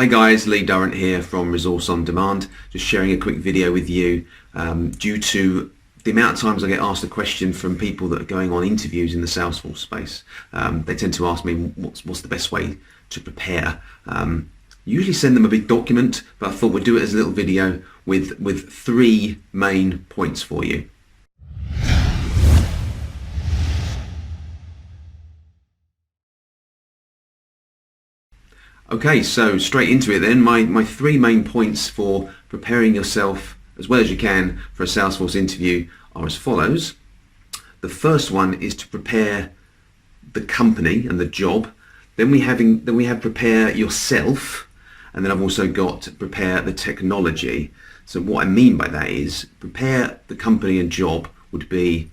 Hi guys, Lee Durrant here from Resource on Demand. Just sharing a quick video with you due to the amount of times I get asked a question from people that are going on interviews in the Salesforce space. They tend to ask me what's the best way to prepare. Usually send them a big document, but I thought we'd do it as a little video with three main points for you. Okay, so straight into it then. My three main points for preparing yourself as well as you can for a Salesforce interview are as follows. The first one is to prepare the company and the job. Then we have prepare yourself, and then I've also got to prepare the technology. So what I mean by that is prepare the company and job would be,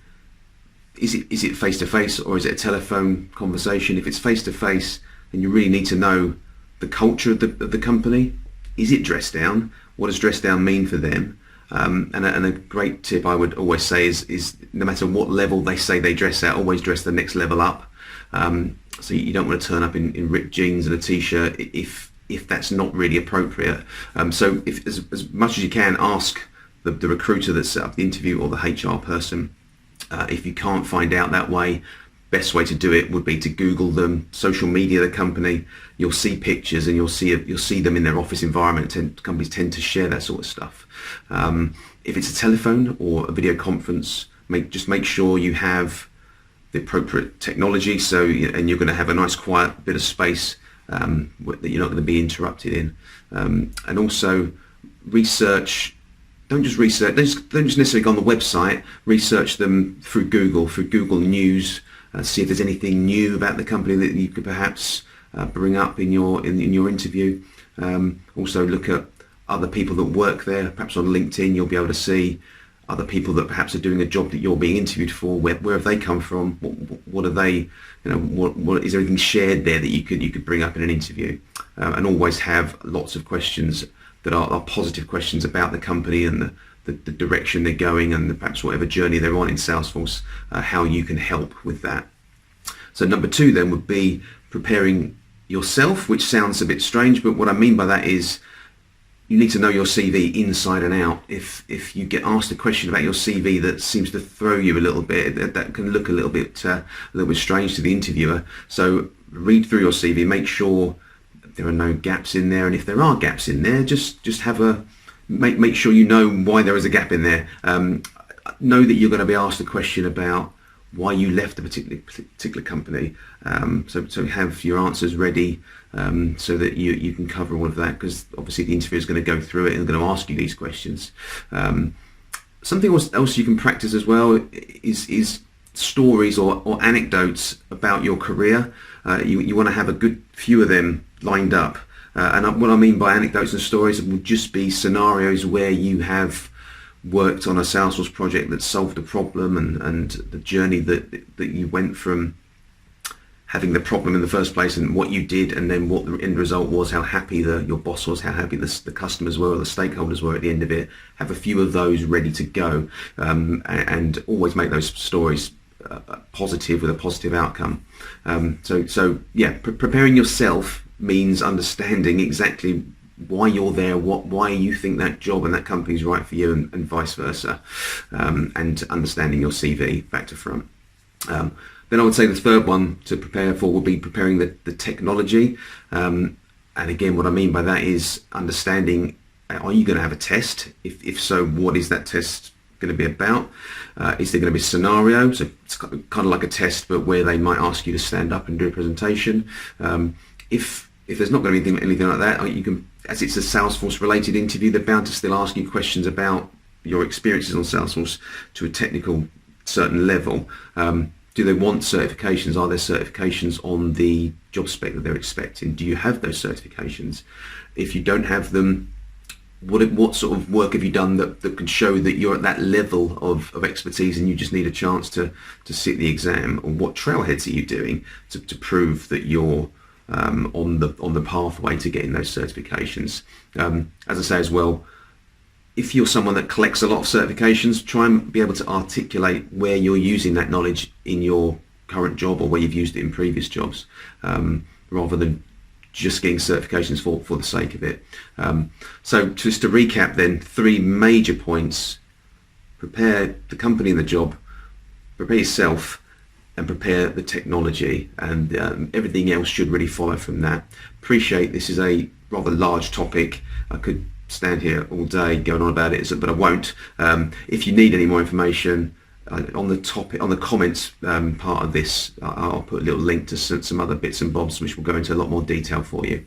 is it face-to-face or is it a telephone conversation? If it's face-to-face, then you really need to know the culture of the company. Is it dress down? What does dress down mean for them? And a great tip I would always say is no matter what level they say they dress at, always dress the next level up. So you don't want to turn up in ripped jeans and a t-shirt if that's not really appropriate. So if as much as you can, ask the recruiter that set up the interview or the HR person. If you can't find out that way, best way to do it would be to Google them, social media the company. You'll see pictures and you'll see them in their office environment. Companies tend to share that sort of stuff. If it's a telephone or a video conference, just make sure you have the appropriate technology. And you're going to have a nice quiet bit of space that you're not going to be interrupted in. And also research. Don't just necessarily go on the website. Research them through Google News. See if there's anything new about the company that you could perhaps bring up in your interview. Also look at other people that work there. Perhaps on LinkedIn you'll be able to see other people that perhaps are doing a job that you're being interviewed for. Where have they come from? What are they? What is there anything shared there that you could bring up in an interview? And always have lots of questions that are positive questions about the company and the direction they're going and perhaps whatever journey they're on in Salesforce, how you can help with that. So number two then would be preparing yourself, which sounds a bit strange, but what I mean by that is you need to know your CV inside and out. If you get asked a question about your CV that seems to throw you a little bit, that can look a little bit strange to the interviewer. So read through your CV, make sure there are no gaps in there, and if there are gaps in there, just have a make sure you know why there is a gap in there. Know that you're going to be asked a question about why you left a particular company. So have your answers ready so that you can cover all of that, because obviously the interviewer is going to go through it and going to ask you these questions. Something else you can practice as well is stories or anecdotes about your career. You want to have a good few of them lined up. And what I mean by anecdotes and stories would just be scenarios where you have worked on a Salesforce project that solved a problem and the journey that you went from having the problem in the first place and what you did, and then what the end result was, how happy your boss was, how happy the customers were, or the stakeholders were at the end of it. Have a few of those ready to go, and always make those stories positive, with a positive outcome. So yeah, preparing yourself means understanding exactly why you're there, why you think that job and that company is right for you, and vice versa, and understanding your CV back to front. Then I would say the third one to prepare for would be preparing the technology. And again, what I mean by that is understanding, are you going to have a test? If so, what is that test going to be about? Is there going to be a scenario? So it's kind of like a test, but where they might ask you to stand up and do a presentation. If there's not going to be anything like that, you can, as it's a Salesforce related interview, they're bound to still ask you questions about your experiences on Salesforce to a technical certain level. Do they want certifications? Are there certifications on the job spec that they're expecting? Do you have those certifications? If you don't have them, what sort of work have you done that can show that you're at that level of expertise and you just need a chance to sit the exam? Or what trailheads are you doing to prove that you're on the pathway to getting those certifications? As I say as well, if you're someone that collects a lot of certifications, try and be able to articulate where you're using that knowledge in your current job or where you've used it in previous jobs, rather than just getting certifications for the sake of it. So just to recap then, 3 major points: prepare the company and the job, prepare yourself, and prepare the technology, and everything else should really follow from that. Appreciate this is a rather large topic. I could stand here all day going on about it, but I won't. If you need any more information on the topic, on the comments part of this, I'll put a little link to some other bits and bobs which will go into a lot more detail for you.